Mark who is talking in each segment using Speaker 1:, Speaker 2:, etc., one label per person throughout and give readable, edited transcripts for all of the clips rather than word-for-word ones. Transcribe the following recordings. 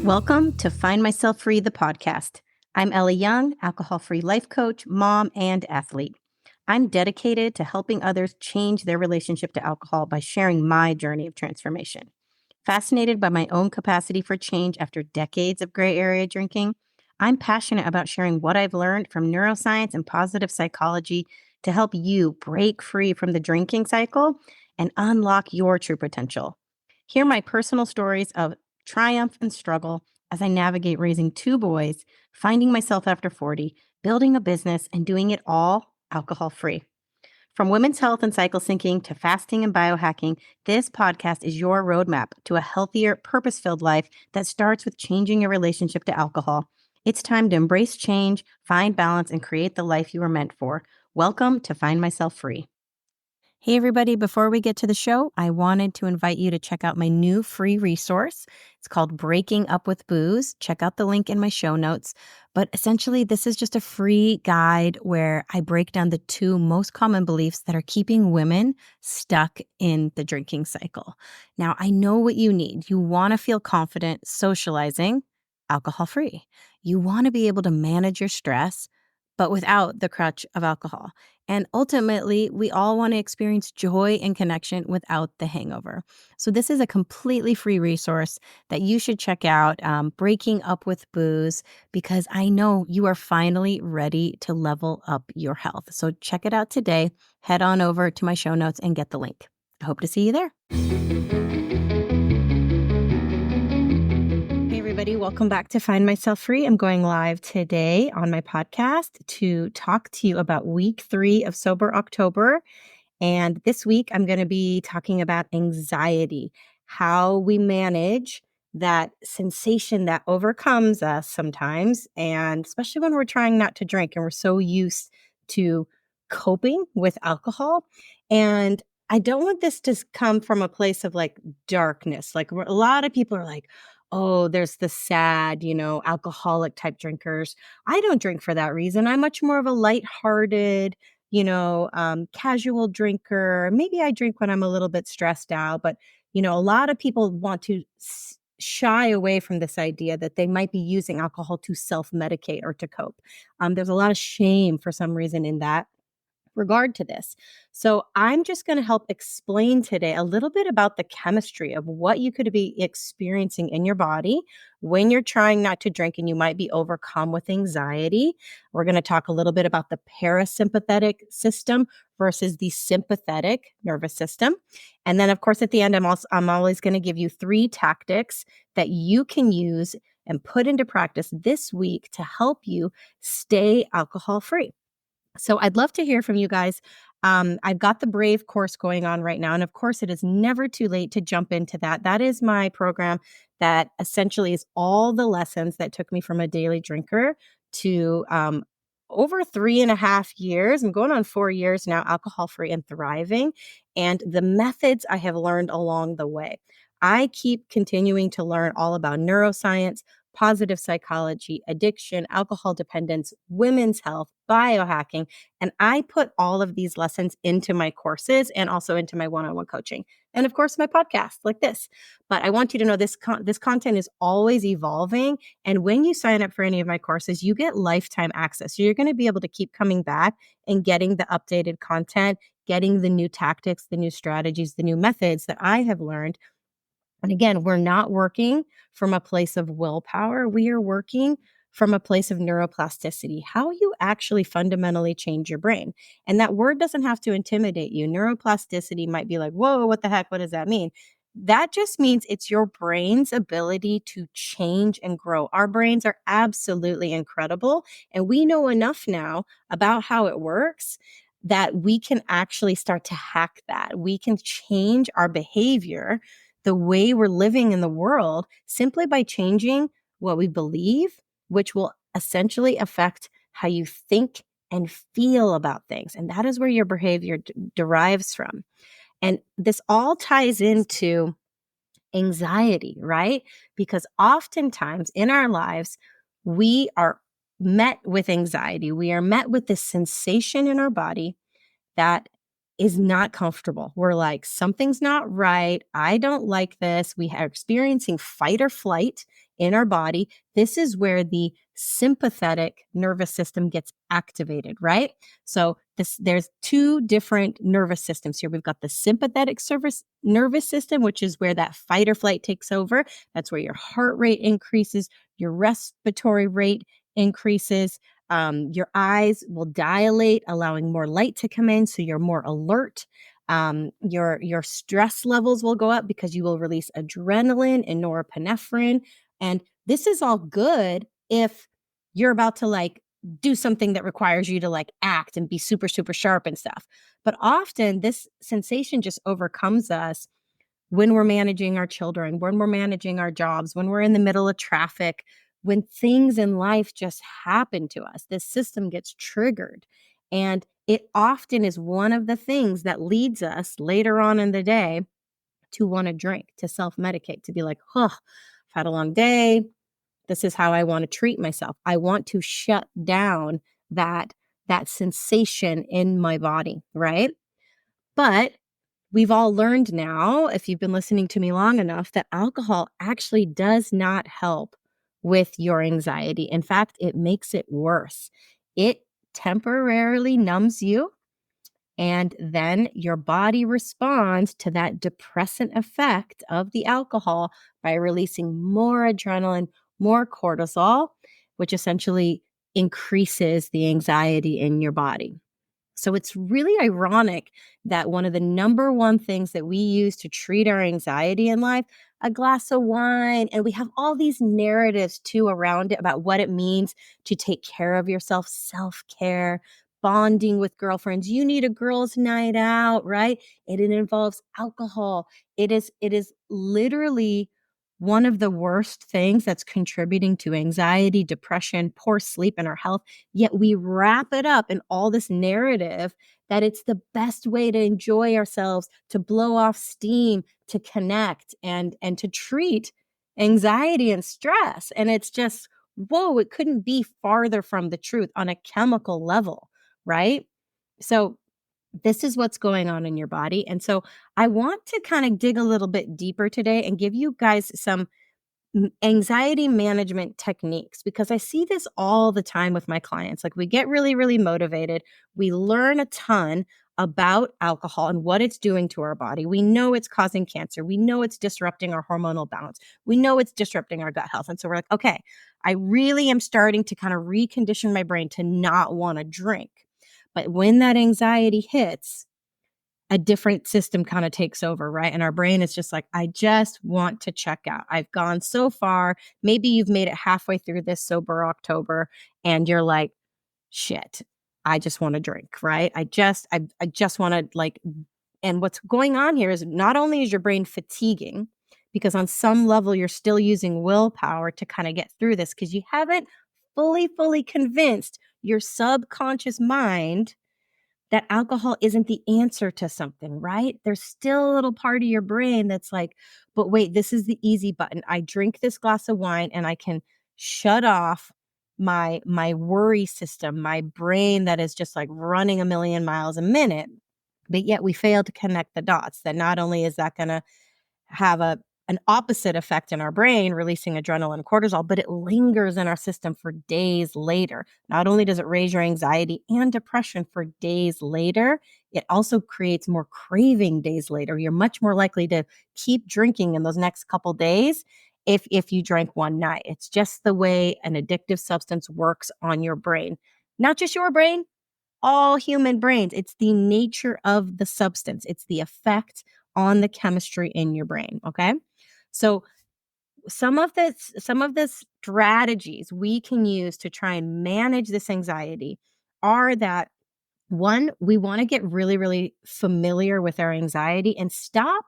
Speaker 1: Welcome to Find Myself Free, the podcast. I'm Ellie Young, alcohol-free life coach, mom, and athlete. I'm dedicated to helping others change their relationship to alcohol by sharing my journey of transformation. Fascinated by my own capacity for change after decades of gray area drinking, I'm passionate about sharing what I've learned from neuroscience and positive psychology to help you break free from the drinking cycle and unlock your true potential. Hear my personal stories of triumph and struggle as I navigate raising two boys, finding myself after 40, building a business, and doing it all alcohol free. From women's health and cycle syncing to fasting and biohacking, this podcast is your roadmap to a healthier, purpose filled life that starts with changing your relationship to alcohol. It's time to embrace change, find balance, and create the life you were meant for. Welcome to Find Myself Free. Hey, everybody. Before we get to the show, I wanted to invite you to check out my new free resource. It's called Breaking Up with Booze. Check out the link in my show notes. But essentially, this is just a free guide where I break down the two most common beliefs that are keeping women stuck in the drinking cycle. Now, I know what you need. You want to feel confident socializing alcohol-free. You want to be able to manage your stress, but without the crutch of alcohol. And ultimately, we all want to experience joy and connection without the hangover. So this is a completely free resource that you should check out, Breaking Up with Booze, because I know you are finally ready to level up your health. So check it out today. Head on over to my show notes and get the link. I hope to see you there. Everybody, welcome back to Find Myself Free. I'm going live today on my podcast to talk to you about week 3 of Sober October. And this week, I'm going to be talking about anxiety, how we manage that sensation that overcomes us sometimes, and especially when we're trying not to drink and we're so used to coping with alcohol. And I don't want this to come from a place of like darkness. Like a lot of people are like, oh, there's the sad, alcoholic type drinkers. I don't drink for that reason. I'm much more of a lighthearted, casual drinker. Maybe I drink when I'm a little bit stressed out, but, a lot of people want to shy away from this idea that they might be using alcohol to self-medicate or to cope. There's a lot of shame for some reason in that regard to this. So I'm just going to help explain today a little bit about the chemistry of what you could be experiencing in your body when you're trying not to drink and you might be overcome with anxiety. We're going to talk a little bit about the parasympathetic system versus the sympathetic nervous system. And then of course at the end I'm always going to give you 3 tactics that you can use and put into practice this week to help you stay alcohol free. So I'd love to hear from you guys. I've got the Brave course going on right now. And of course, it is never too late to jump into that. That is my program that essentially is all the lessons that took me from a daily drinker to over 3.5 years. I'm going on 4 years now, alcohol-free and thriving. And the methods I have learned along the way. I keep continuing to learn all about neuroscience, positive psychology, addiction, alcohol dependence, women's health, biohacking. And I put all of these lessons into my courses and also into my one-on-one coaching. And of course, my podcast like this. But I want you to know this content is always evolving. And when you sign up for any of my courses, you get lifetime access. So you're going to be able to keep coming back and getting the updated content, getting the new tactics, the new strategies, the new methods that I have learned. And again, we're not working from a place of willpower. We are working from a place of neuroplasticity, how you actually fundamentally change your brain. And that word doesn't have to intimidate you. Neuroplasticity might be like, whoa, what the heck? What does that mean? That just means it's your brain's ability to change and grow. Our brains are absolutely incredible. And we know enough now about how it works that we can actually start to hack that. We can change our behavior, the way we're living in the world, simply by changing what we believe, which will essentially affect how you think and feel about things. And that is where your behavior derives from. And this all ties into anxiety, right? Because oftentimes in our lives, we are met with anxiety. We are met with this sensation in our body that is not comfortable. We're like, something's not right. I don't like this. We are experiencing fight or flight in our body, this is where the sympathetic nervous system gets activated, right? So there's two different nervous systems here. We've got the sympathetic nervous system, which is where that fight or flight takes over. That's where your heart rate increases, your respiratory rate increases. Your eyes will dilate, allowing more light to come in, so you're more alert. Your stress levels will go up because you will release adrenaline and norepinephrine. And this is all good if you're about to like do something that requires you to like act and be super, super sharp and stuff. But often this sensation just overcomes us when we're managing our children, when we're managing our jobs, when we're in the middle of traffic, when things in life just happen to us. This system gets triggered. And it often is one of the things that leads us later on in the day to want to drink, to self-medicate, to be like, I've had a long day. This is how I want to treat myself. I want to shut down that sensation in my body, right? But we've all learned now, if you've been listening to me long enough, that alcohol actually does not help with your anxiety. In fact, it makes it worse. It temporarily numbs you, and then your body responds to that depressant effect of the alcohol by releasing more adrenaline, more cortisol, which essentially increases the anxiety in your body. So it's really ironic that one of the number one things that we use to treat our anxiety in life, a glass of wine, and we have all these narratives too around it about what it means to take care of yourself, self-care, bonding with girlfriends. You need a girls' night out, right? And it involves alcohol. It is literally one of the worst things that's contributing to anxiety, depression, poor sleep, and our health. Yet we wrap it up in all this narrative that it's the best way to enjoy ourselves, to blow off steam, to connect, and to treat anxiety and stress. And it's just, whoa, it couldn't be farther from the truth on a chemical level, right? So this is what's going on in your body. And so I want to kind of dig a little bit deeper today and give you guys some anxiety management techniques, because I see this all the time with my clients. Like, we get really, really motivated. We learn a ton about alcohol and what it's doing to our body. We know it's causing cancer. We know it's disrupting our hormonal balance. We know it's disrupting our gut health. And so we're like, okay, I really am starting to kind of recondition my brain to not want to drink. But when that anxiety hits, a different system kind of takes over, right? And our brain is just like, I just want to check out. I've gone so far. Maybe you've made it halfway through this sober October and you're like, shit, I just want to drink, right? I just want to like, and what's going on here is not only is your brain fatiguing, because on some level you're still using willpower to kind of get through this because you haven't fully convinced your subconscious mind that alcohol isn't the answer to something, right? There's still a little part of your brain that's like, but wait, this is the easy button. I drink this glass of wine and I can shut off my worry system, my brain that is just like running a million miles a minute. But yet we fail to connect the dots, that not only is that going to have an opposite effect in our brain, releasing adrenaline and cortisol, but it lingers in our system for days later. Not only does it raise your anxiety and depression for days later, it also creates more craving days later. You're much more likely to keep drinking in those next couple days if you drank one night. It's just the way an addictive substance works on your brain. Not just your brain, all human brains. It's the nature of the substance. It's the effect on the chemistry in your brain. Okay. So some of the strategies we can use to try and manage this anxiety are that, one, we want to get really, really familiar with our anxiety and stop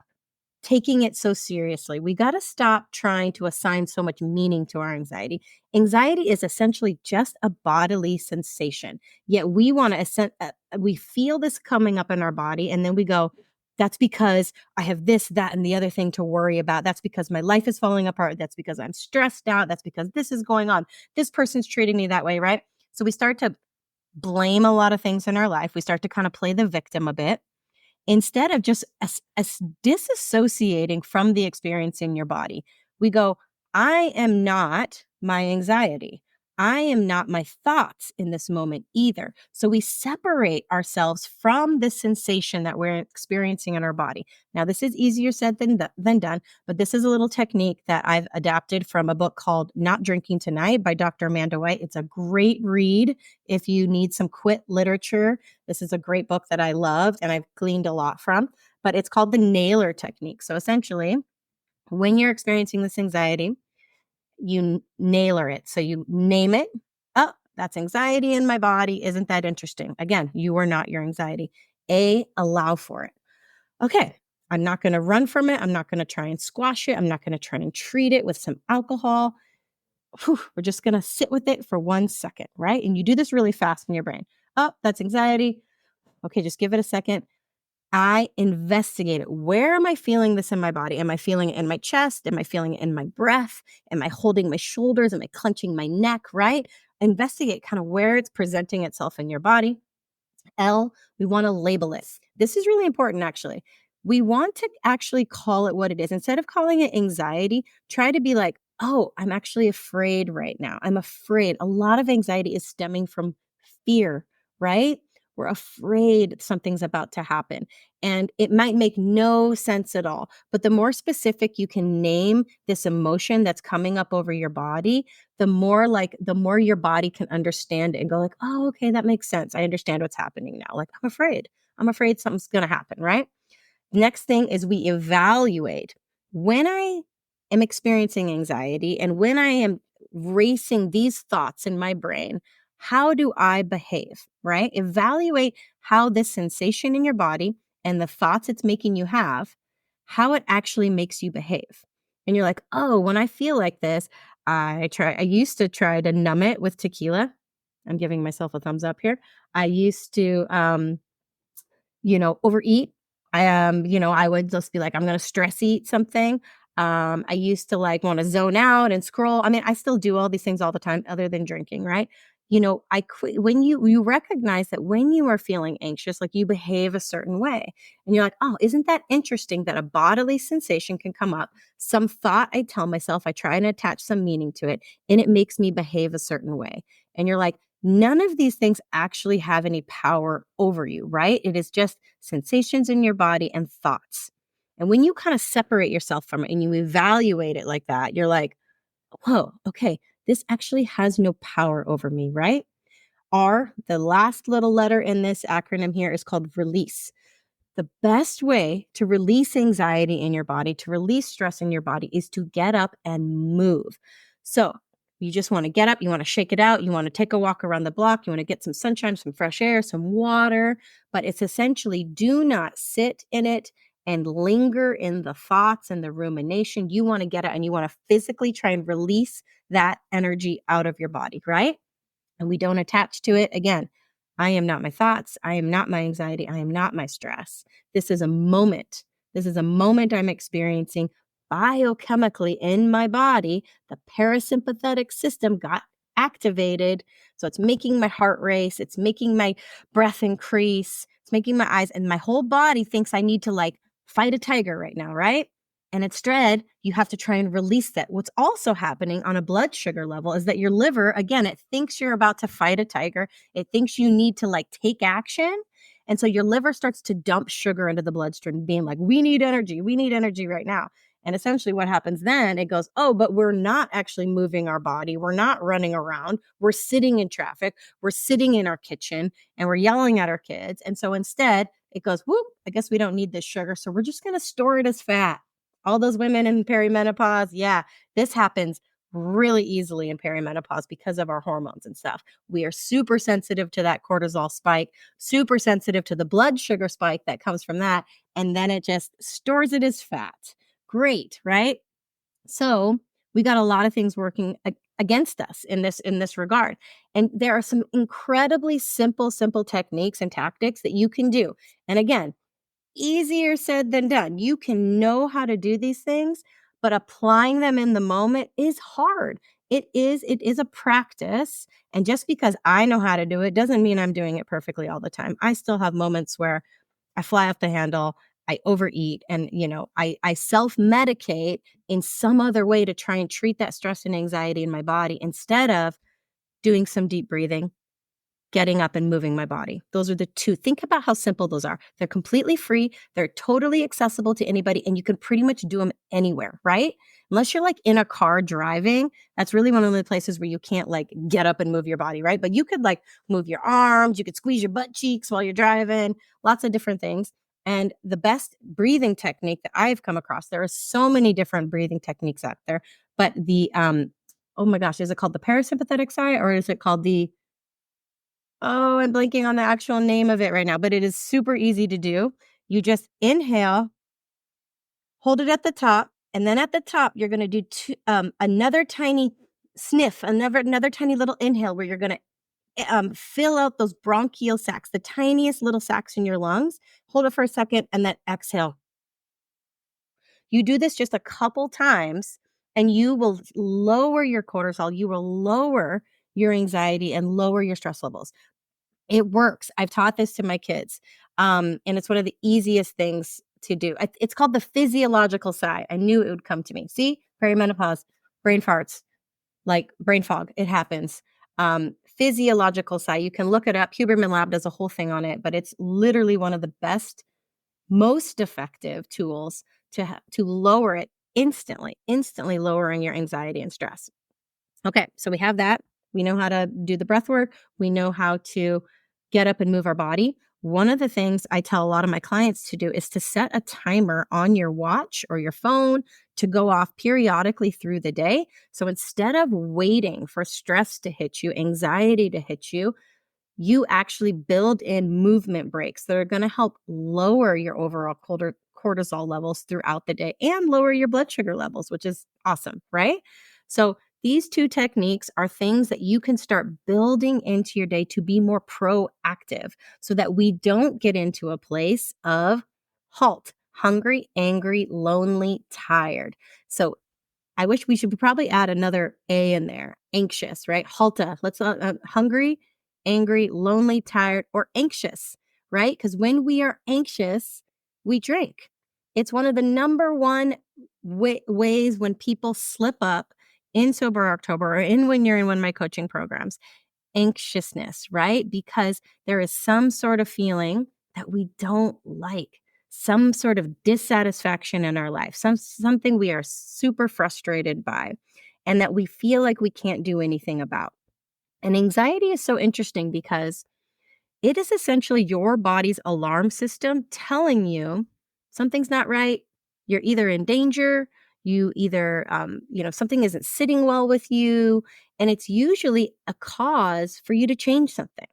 Speaker 1: taking it so seriously. We got to stop trying to assign so much meaning to our anxiety. Anxiety is essentially just a bodily sensation. Yet we want to we feel this coming up in our body and then we go, that's because I have this, that, and the other thing to worry about. That's because my life is falling apart. That's because I'm stressed out. That's because this is going on. This person's treating me that way, right? So we start to blame a lot of things in our life. We start to kind of play the victim a bit, instead of just as disassociating from the experience in your body. We go, I am not my anxiety. I am not my thoughts in this moment either. So we separate ourselves from the sensation that we're experiencing in our body. Now, this is easier said than done, but this is a little technique that I've adapted from a book called Not Drinking Tonight by Dr. Amanda White. It's a great read if you need some quit literature. This is a great book that I love and I've gleaned a lot from, but it's called the nailer technique. So essentially, when you're experiencing this anxiety, you nailer it. So you name it. Oh, that's anxiety in my body. Isn't that interesting? Again, you are not your anxiety. Allow for it. Okay, I'm not going to run from it. I'm not going to try and squash it. I'm not going to try and treat it with some alcohol. Whew, we're just going to sit with it for 1 second, right? And you do this really fast in your brain. Oh, that's anxiety. Okay, just give it a second. I investigate it. Where am I feeling this in my body? Am I feeling it in my chest? Am I feeling it in my breath? Am I holding my shoulders? Am I clenching my neck, right? Investigate kind of where it's presenting itself in your body. We want to label it. This is really important, actually. We want to actually call it what it is. Instead of calling it anxiety, try to be like, oh, I'm actually afraid right now. I'm afraid. A lot of anxiety is stemming from fear, right? We're afraid something's about to happen. And it might make no sense at all. But the more specific you can name this emotion that's coming up over your body, the more your body can understand it and go like, oh, okay, that makes sense. I understand what's happening now. Like, I'm afraid. I'm afraid something's going to happen, right? Next thing is we evaluate. When I am experiencing anxiety and when I am racing these thoughts in my brain, how do I behave, right? Evaluate how this sensation in your body and the thoughts it's making you have, how it actually makes you behave. And you're like, oh, when I feel like this, I used to try to numb it with tequila. I'm giving myself a thumbs up here. I used to overeat. I would just be like, I'm going to stress eat something. I used to like want to zone out and scroll. I mean, I still do all these things all the time other than drinking, right? I quit when you recognize that when you are feeling anxious, like you behave a certain way and you're like, oh, isn't that interesting that a bodily sensation can come up? Some thought I tell myself, I try and attach some meaning to it and it makes me behave a certain way. And you're like, none of these things actually have any power over you, right? It is just sensations in your body and thoughts. And when you kind of separate yourself from it and you evaluate it like that, you're like, whoa, okay, this actually has no power over me, right? The last little letter in this acronym here is called release. The best way to release anxiety in your body, to release stress in your body, is to get up and move. So you just want to get up, you want to shake it out, you want to take a walk around the block, you want to get some sunshine, some fresh air, some water, but it's essentially do not sit in it and linger in the thoughts and the rumination. You want to get out and you want to physically try and release that energy out of your body, right? And we don't attach to it. Again, I am not my thoughts. I am not my anxiety. I am not my stress. This is a moment. This is a moment I'm experiencing biochemically in my body. The parasympathetic system got activated. So it's making my heart race. It's making my breath increase. It's making my eyes, and my whole body thinks I need to like fight a tiger right now, right? And instead, you have to try and release that. What's also happening on a blood sugar level is that your liver, again, it thinks you're about to fight a tiger. It thinks you need to like take action. And so your liver starts to dump sugar into the bloodstream, being like, we need energy. We need energy right now. And essentially what happens then, it goes, oh, but we're not actually moving our body. We're not running around. We're sitting in traffic. We're sitting in our kitchen and we're yelling at our kids. And so instead it goes, whoop, I guess we don't need this sugar. So we're just going to store it as fat. All those women in perimenopause, yeah, this happens really easily in perimenopause because of our hormones and stuff. We are super sensitive to that cortisol spike, super sensitive to the blood sugar spike that comes from that, and then it just stores it as fat. Great, right? So we got a lot of things working against us in this regard. And there are some incredibly simple techniques and tactics that you can do. And again, easier said than done. You can know how to do these things, but applying them in the moment is hard. It is a practice. And just because I know how to do it doesn't mean I'm doing it perfectly all the time. I still have moments where I fly off the handle. I overeat, and, I self-medicate in some other way to try and treat that stress and anxiety in my body instead of doing some deep breathing, getting up and moving my body. Those are the two. Think about how simple those are. They're completely free. They're totally accessible to anybody, and you can pretty much do them anywhere, right? Unless you're like in a car driving, that's really one of the places where you can't like get up and move your body, right? But you could like move your arms, you could squeeze your butt cheeks while you're driving, lots of different things. And the best breathing technique that I've come across, there are so many different breathing techniques out there, but oh my gosh, is it called the parasympathetic side, or is it called oh, I'm blanking on the actual name of it right now, but it is super easy to do. You just inhale, hold it at the top, and then at the top, you're going to do another tiny sniff, another tiny little inhale where you're going to fill out those bronchial sacs, the tiniest little sacs in your lungs. Hold it for a second and then exhale. You do this just a couple times and you will lower your cortisol, you will lower your anxiety and lower your stress levels. It works. I've taught this to my kids. And it's one of the easiest things to do. It's called the physiological sigh. I knew it would come to me. See, perimenopause, brain farts, like brain fog. It happens. Physiological sigh. You can look it up. Huberman Lab does a whole thing on it, but it's literally one of the best, most effective tools to lower it instantly lowering your anxiety and stress. Okay, so we have that. We know how to do the breath work. We know how to get up and move our body. One of the things I tell a lot of my clients to do is to set a timer on your watch or your phone to go off periodically through the day. So instead of waiting for stress to hit you, anxiety to hit you actually build in movement breaks that are going to help lower your overall cortisol levels throughout the day and lower your blood sugar levels, which is awesome, right? So these two techniques are things that you can start building into your day to be more proactive so that we don't get into a place of halt, hungry, angry, lonely, tired. So I wish we should probably add another A in there. Anxious, right? Halta. Let's hungry, angry, lonely, tired, or anxious, right? Because when we are anxious, we drink. It's one of the number one ways when people slip up in Sober October or in when you're in one of my coaching programs. Anxiousness, right? Because there is some sort of feeling that we don't like, some sort of dissatisfaction in our life, something we are super frustrated by, and that we feel like we can't do anything about. And anxiety is so interesting because it is essentially your body's alarm system telling you something's not right. You're either in danger, you either, something isn't sitting well with you. And it's usually a cause for you to change something.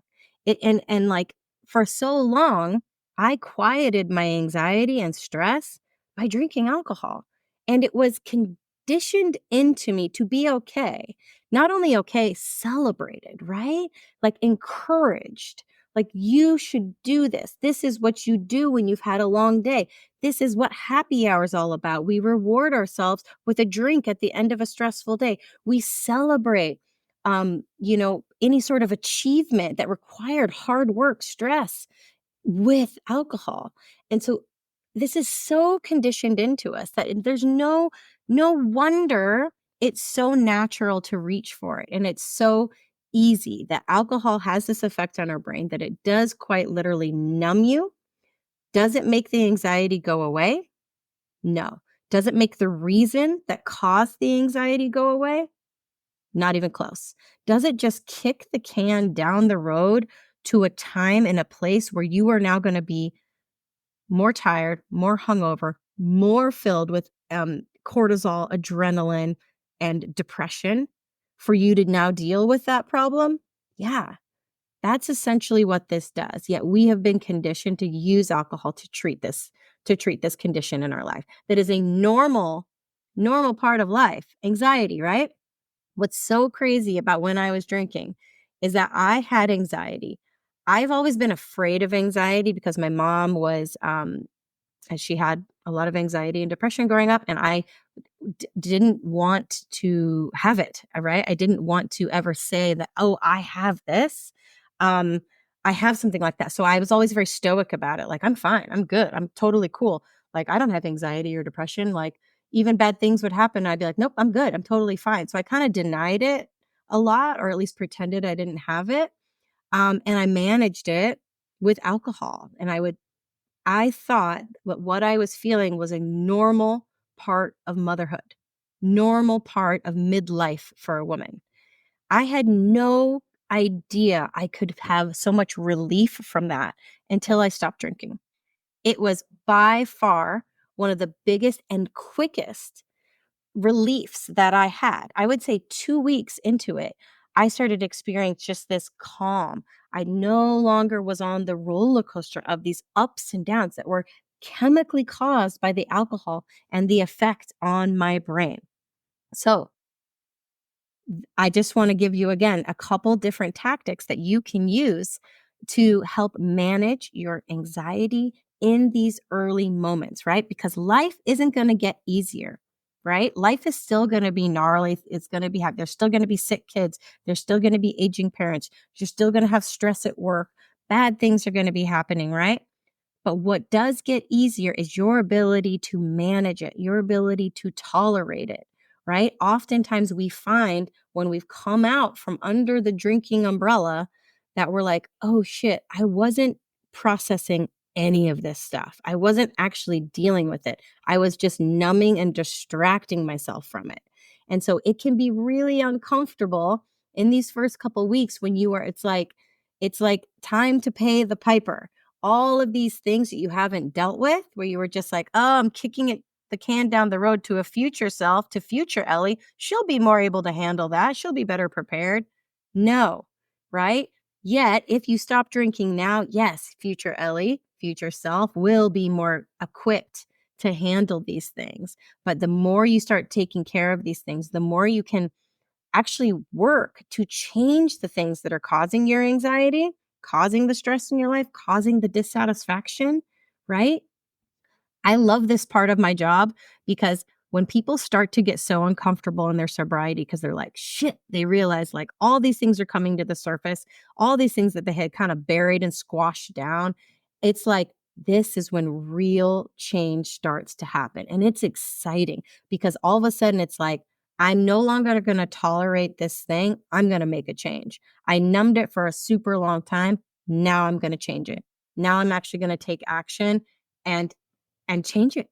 Speaker 1: And like for so long, I quieted my anxiety and stress by drinking alcohol. And it was conditioned into me to be okay. Not only okay, celebrated, right? Like encouraged. Like, you should do this. This is what you do when you've had a long day. This is what happy hour is all about. We reward ourselves with a drink at the end of a stressful day. We celebrate, any sort of achievement that required hard work, stress with alcohol. And so this is so conditioned into us that there's no wonder it's so natural to reach for it. And it's so easy that alcohol has this effect on our brain that it does quite literally numb you. Does it make the anxiety go away? No. Does it make the reason that caused the anxiety go away? Not even close. Does it just kick the can down the road to a time and a place where you are now going to be more tired, more hungover, more filled with cortisol, adrenaline, and depression for you to now deal with that problem? Yeah, that's essentially what this does. Yet we have been conditioned to use alcohol to treat this condition in our life. That is a normal part of life. Anxiety, right? What's so crazy about when I was drinking is that I had anxiety. I've always been afraid of anxiety because my mom was she had a lot of anxiety and depression growing up, and I didn't want to have it, right? I didn't want to ever say that, oh, I have this. I have something like that. So I was always very stoic about it. Like, I'm fine. I'm good. I'm totally cool. Like, I don't have anxiety or depression. Like, even bad things would happen. I'd be like, nope, I'm good. I'm totally fine. So I kind of denied it a lot, or at least pretended I didn't have it. And I managed it with alcohol. And I thought what I was feeling was a normal part of motherhood, normal part of midlife for a woman. I had no idea I could have so much relief from that until I stopped drinking. It was by far one of the biggest and quickest reliefs that I had. I would say 2 weeks into it, I started experiencing just this calm. I no longer was on the roller coaster of these ups and downs that were chemically caused by the alcohol and the effect on my brain. So, I just want to give you again a couple different tactics that you can use to help manage your anxiety in these early moments, right? Because life isn't going to get easier, right? Life is still going to be gnarly. It's going to be, there's still going to be sick kids. There's still going to be aging parents. You're still going to have stress at work. Bad things are going to be happening, right? But what does get easier is your ability to manage it, your ability to tolerate it, right? Oftentimes we find when we've come out from under the drinking umbrella that we're like, oh shit, I wasn't processing any of this stuff. I wasn't actually dealing with it. I was just numbing and distracting myself from it. And so it can be really uncomfortable in these first couple weeks when it's like time to pay the piper, all of these things that you haven't dealt with, where you were just like, oh, I'm kicking the can down the road to a future self, to future Ellie. She'll be more able to handle that. She'll be better prepared. No, right? Yet, if you stop drinking now, yes, future Ellie, future self will be more equipped to handle these things. But the more you start taking care of these things, the more you can actually work to change the things that are causing your anxiety, causing the stress in your life, causing the dissatisfaction, right? I love this part of my job because when people start to get so uncomfortable in their sobriety because they're like, shit, they realize like all these things are coming to the surface, all these things that they had kind of buried and squashed down. It's like, this is when real change starts to happen. And it's exciting because all of a sudden it's like, I'm no longer going to tolerate this thing. I'm going to make a change. I numbed it for a super long time. Now I'm going to change it. Now I'm actually going to take action and change it.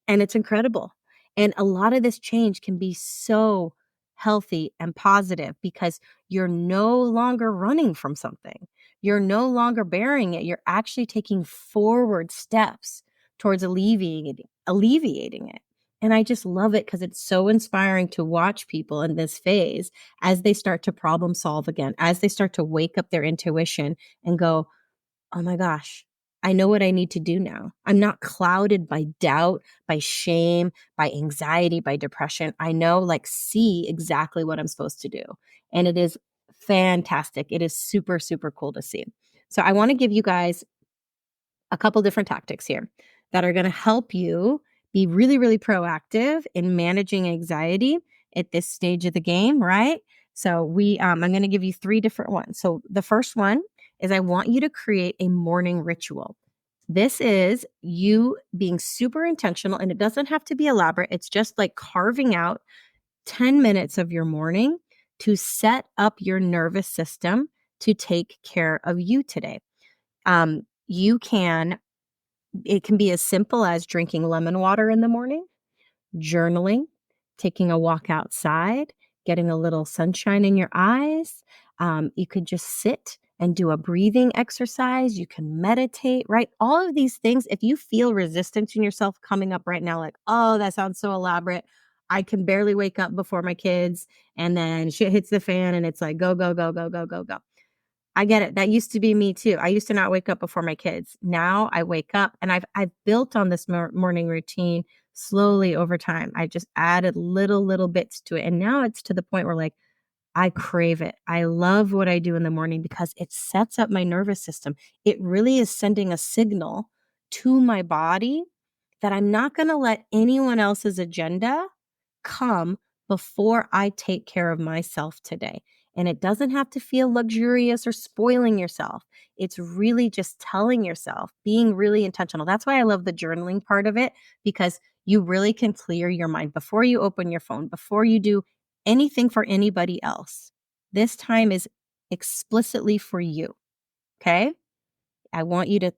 Speaker 1: And it's incredible. And a lot of this change can be so healthy and positive because you're no longer running from something. You're no longer bearing it. You're actually taking forward steps towards alleviating it. And I just love it because it's so inspiring to watch people in this phase as they start to problem solve again, as they start to wake up their intuition and go, oh my gosh, I know what I need to do now. I'm not clouded by doubt, by shame, by anxiety, by depression. I know, like, see exactly what I'm supposed to do. And it is fantastic. It is super, super cool to see. So I want to give you guys a couple different tactics here that are going to help you be really, really proactive in managing anxiety at this stage of the game, right? So I'm going to give you 3 different ones. So the first one is I want you to create a morning ritual. This is you being super intentional, and it doesn't have to be elaborate. It's just like carving out 10 minutes of your morning to set up your nervous system to take care of you today. You can It can be as simple as drinking lemon water in the morning, journaling, taking a walk outside, getting a little sunshine in your eyes. You could just sit and do a breathing exercise. You can meditate, right? All of these things, if you feel resistance in yourself coming up right now, like, oh, that sounds so elaborate. I can barely wake up before my kids, and then shit hits the fan, and it's like, go, go, go, go, go, go, go. I get it. That used to be me too. I used to not wake up before my kids. Now I wake up, and I've built on this morning routine slowly over time. I just added little bits to it, and now it's to the point where, like, I crave it. I love what I do in the morning because it sets up my nervous system. It really is sending a signal to my body that I'm not going to let anyone else's agenda come before I take care of myself today. And it doesn't have to feel luxurious or spoiling yourself. It's really just telling yourself, being really intentional. That's why I love the journaling part of it, because you really can clear your mind before you open your phone, before you do anything for anybody else. This time is explicitly for you. Okay. I want you to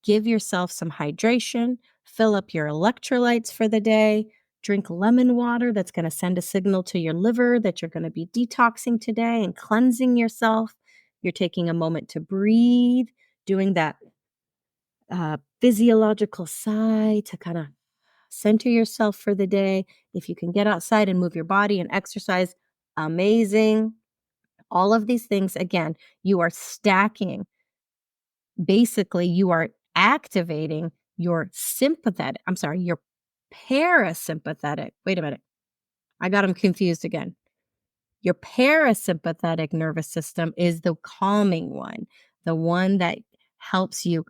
Speaker 1: give yourself some hydration, fill up your electrolytes for the day, drink lemon water that's going to send a signal to your liver that you're going to be detoxing today and cleansing yourself. You're taking a moment to breathe, doing that physiological sigh to kind of center yourself for the day. If you can get outside and move your body and exercise, amazing. All of these things, again, you are stacking. Basically, you are activating your parasympathetic. Wait a minute. I got them confused again. Your parasympathetic nervous system is the calming one, the one that helps you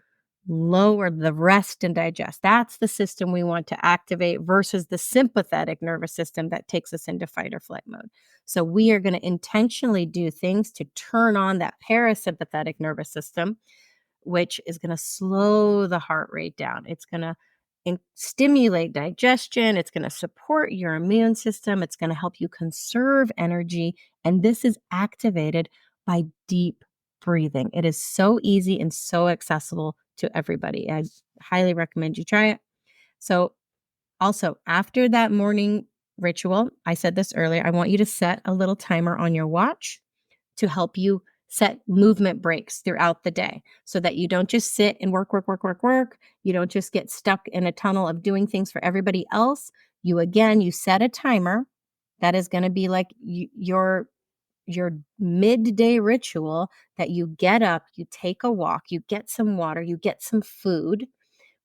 Speaker 1: lower the rest and digest. That's the system we want to activate versus the sympathetic nervous system that takes us into fight or flight mode. So we are going to intentionally do things to turn on that parasympathetic nervous system, which is going to slow the heart rate down. It's going to stimulate digestion. It's going to support your immune system. It's going to help you conserve energy. And this is activated by deep breathing. It is so easy and so accessible to everybody. I highly recommend you try it. So, also, after that morning ritual, I said this earlier, I want you to set a little timer on your watch to help you set movement breaks throughout the day so that you don't just sit and work, work, work, work, work. You don't just get stuck in a tunnel of doing things for everybody else. You set a timer that is going to be like your midday ritual, that you get up, you take a walk, you get some water, you get some food.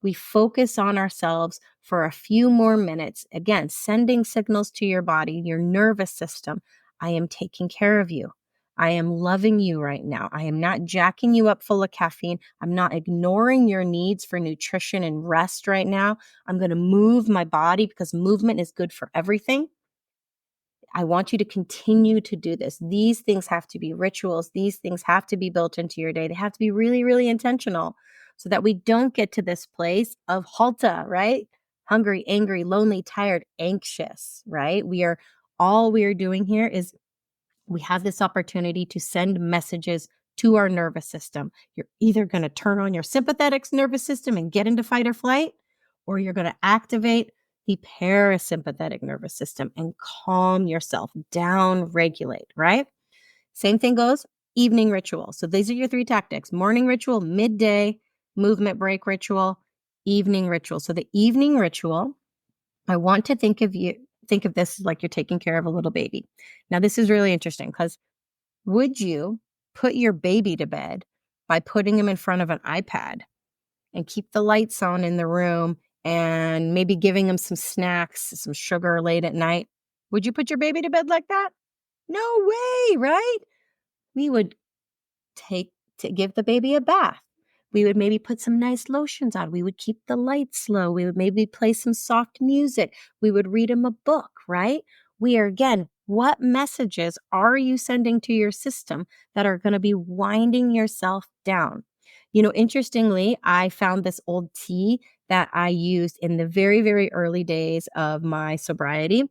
Speaker 1: We focus on ourselves for a few more minutes. Again, sending signals to your body, your nervous system. I am taking care of you. I am loving you right now. I am not jacking you up full of caffeine. I'm not ignoring your needs for nutrition and rest right now. I'm going to move my body because movement is good for everything. I want you to continue to do this. These things have to be rituals. These things have to be built into your day. They have to be really, really intentional so that we don't get to this place of halta, right? Hungry, angry, lonely, tired, anxious, right? All we are doing here is we have this opportunity to send messages to our nervous system. You're either going to turn on your sympathetic nervous system and get into fight or flight, or you're going to activate the parasympathetic nervous system and calm yourself down, regulate, right? Same thing goes evening ritual. So these are your three tactics: morning ritual, midday movement break ritual, evening ritual. So the evening ritual, I want to think of this like you're taking care of a little baby. Now, this is really interesting because would you put your baby to bed by putting him in front of an iPad and keep the lights on in the room and maybe giving him some snacks, some sugar late at night? Would you put your baby to bed like that? No way, right? We would take to give the baby a bath. We would maybe put some nice lotions on. We would keep the lights low. We would maybe play some soft music. We would read him a book, right? Again, what messages are you sending to your system that are going to be winding yourself down? Interestingly, I found this old tea that I used in the very, very early days of my sobriety.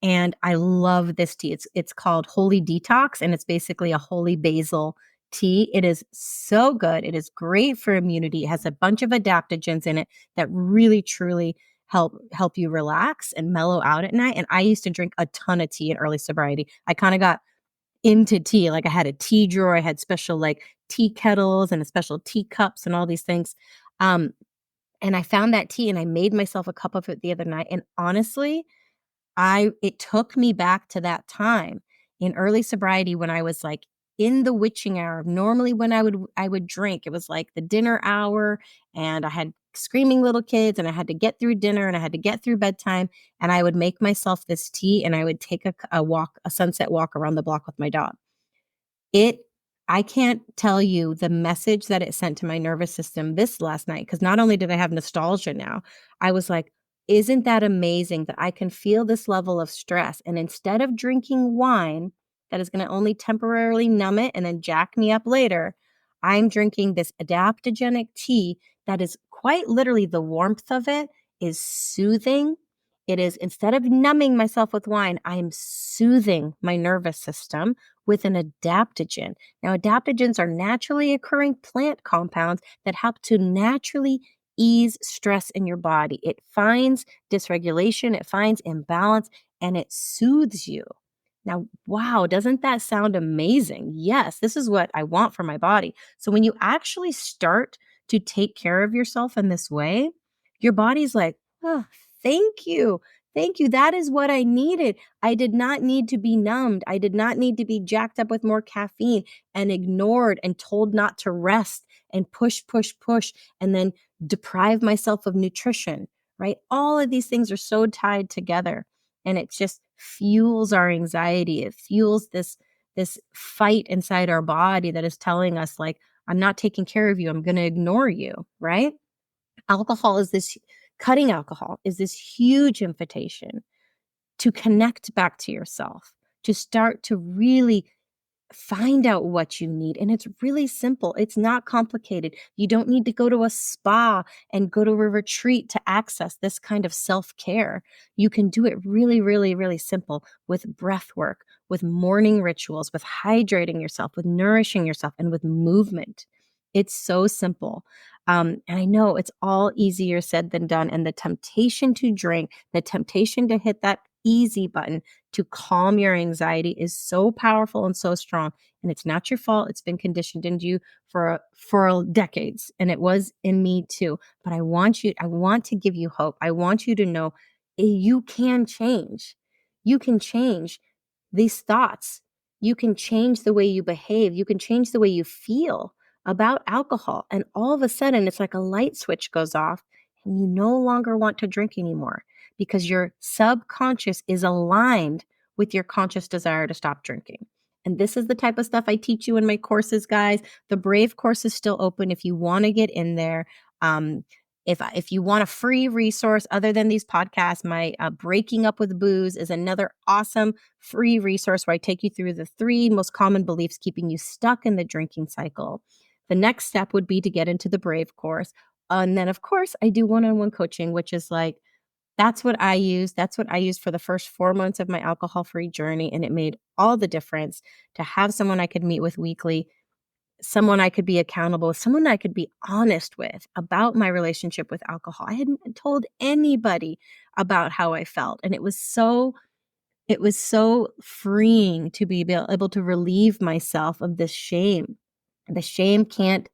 Speaker 1: And I love this tea. It's called Holy Detox, and it's basically a holy basil tea. It is so good. It is great for immunity. It has a bunch of adaptogens in it that really truly help you relax and mellow out at night. And I used to drink a ton of tea in early sobriety. I kind of got into tea. Like I had a tea drawer. I had special like tea kettles and a special tea cups and all these things. And I found that tea and I made myself a cup of it the other night. And honestly, it took me back to that time in early sobriety when I was like in the witching hour. Normally when I would drink, it was like the dinner hour and I had screaming little kids and I had to get through dinner and I had to get through bedtime, and I would make myself this tea and I would take a sunset walk around the block with my dog. I can't tell you the message that it sent to my nervous system this last night, because not only did I have nostalgia now, I was like, isn't that amazing that I can feel this level of stress? And instead of drinking wine, that is going to only temporarily numb it and then jack me up later. I'm drinking this adaptogenic tea that is quite literally, the warmth of it is soothing. It is, instead of numbing myself with wine, I am soothing my nervous system with an adaptogen. Now, adaptogens are naturally occurring plant compounds that help to naturally ease stress in your body. It finds dysregulation, it finds imbalance, and it soothes you. Now, wow, doesn't that sound amazing? Yes, this is what I want for my body. So when you actually start to take care of yourself in this way, your body's like, oh, thank you. Thank you. That is what I needed. I did not need to be numbed. I did not need to be jacked up with more caffeine and ignored and told not to rest and push, push, push, and then deprive myself of nutrition, right? All of these things are so tied together, and it just fuels our anxiety. It fuels this fight inside our body that is telling us, like, I'm not taking care of you. I'm going to ignore you, right? Alcohol is this Cutting alcohol is this huge invitation to connect back to yourself, to start to really find out what you need. And it's really simple. It's not complicated. You don't need to go to a spa and go to a retreat to access this kind of self-care. You can do it really, really, really simple with breath work, with morning rituals, with hydrating yourself, with nourishing yourself, and with movement. It's so simple. And I know it's all easier said than done. And the temptation to drink, the temptation to hit that easy button to calm your anxiety is so powerful and so strong. And it's not your fault. It's been conditioned into you for decades. And it was in me too. But I want to give you hope. I want you to know you can change. You can change these thoughts. You can change the way you behave. You can change the way you feel about alcohol. And all of a sudden, it's like a light switch goes off and you no longer want to drink anymore because your subconscious is aligned with your conscious desire to stop drinking. And this is the type of stuff I teach you in my courses, guys. The Brave course is still open if you want to get in there. If you want a free resource other than these podcasts, my Breaking Up with Booze is another awesome free resource where I take you through the 3 most common beliefs keeping you stuck in the drinking cycle. The next step would be to get into the Brave course. And then, of course, I do one-on-one coaching, which is like, that's what I use. That's what I used for the first 4 months of my alcohol-free journey. And it made all the difference to have someone I could meet with weekly, someone I could be accountable with, someone I could be honest with about my relationship with alcohol. I hadn't told anybody about how I felt. And it was so freeing to be able to relieve myself of this shame. The shame can't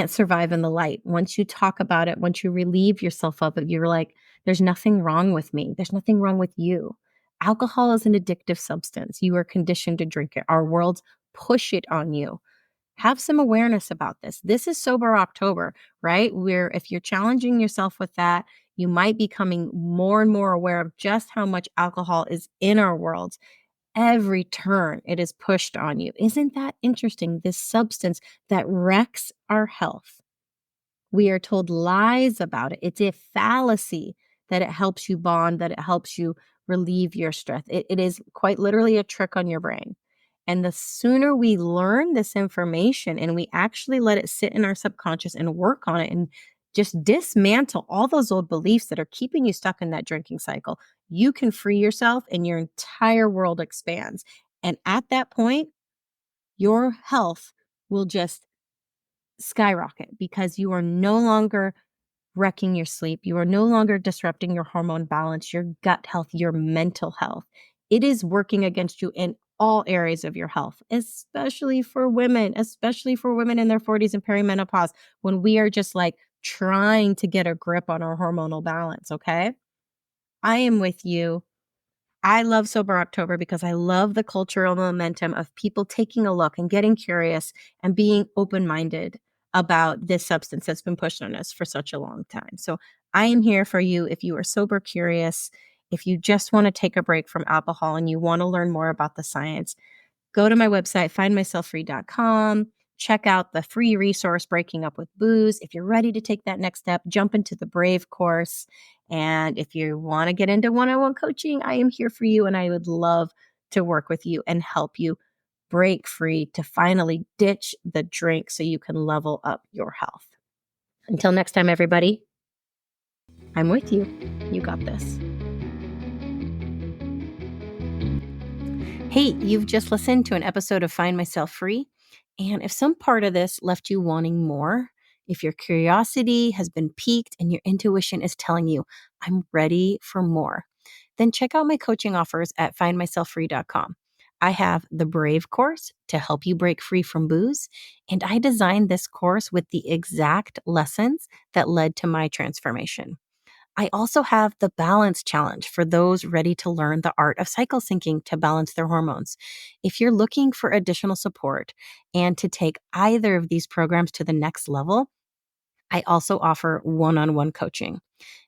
Speaker 1: survive in the light. Once you talk about it, once you relieve yourself of it, you're like, there's nothing wrong with me. There's nothing wrong with you. Alcohol is an addictive substance. You are conditioned to drink it. Our worlds push it on you. Have some awareness about this. This is Sober October, right? Where if you're challenging yourself with that, you might be becoming more and more aware of just how much alcohol is in our worlds. Every turn it is pushed on you. Isn't that interesting? This substance that wrecks our health. We are told lies about it. It's a fallacy that it helps you bond, that it helps you relieve your stress. It is quite literally a trick on your brain. And the sooner we learn this information and we actually let it sit in our subconscious and work on it and just dismantle all those old beliefs that are keeping you stuck in that drinking cycle, you can free yourself and your entire world expands. And at that point, your health will just skyrocket because you are no longer wrecking your sleep. You are no longer disrupting your hormone balance, your gut health, your mental health. It is working against you in all areas of your health, especially for women in their 40s and perimenopause, when we are just like trying to get a grip on our hormonal balance. Okay. I am with you. I love Sober October because I love the cultural momentum of people taking a look and getting curious and being open-minded about this substance that's been pushed on us for such a long time. So I am here for you if you are sober curious, if you just want to take a break from alcohol and you want to learn more about the science. Go to my website, findmyselffree.com. Check out the free resource, Breaking Up with Booze. If you're ready to take that next step, jump into the Brave course. And if you want to get into one-on-one coaching, I am here for you. And I would love to work with you and help you break free to finally ditch the drink so you can level up your health. Until next time, everybody, I'm with you. You got this. Hey, you've just listened to an episode of Find Myself Free. And if some part of this left you wanting more, if your curiosity has been piqued and your intuition is telling you, I'm ready for more, then check out my coaching offers at findmyselffree.com. I have the Brave course to help you break free from booze. And I designed this course with the exact lessons that led to my transformation. I also have the balance challenge for those ready to learn the art of cycle syncing to balance their hormones. If you're looking for additional support and to take either of these programs to the next level, I also offer one-on-one coaching.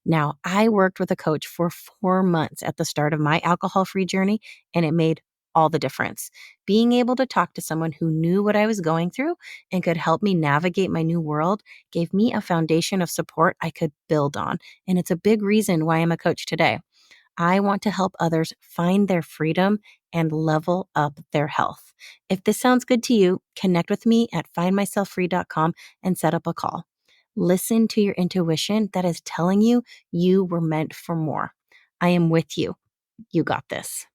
Speaker 1: Now, I worked with a coach for 4 months at the start of my alcohol-free journey, and it made all the difference. Being able to talk to someone who knew what I was going through and could help me navigate my new world gave me a foundation of support I could build on. And it's a big reason why I'm a coach today. I want to help others find their freedom and level up their health. If this sounds good to you, connect with me at findmyselffree.com and set up a call. Listen to your intuition that is telling you you were meant for more. I am with you. You got this.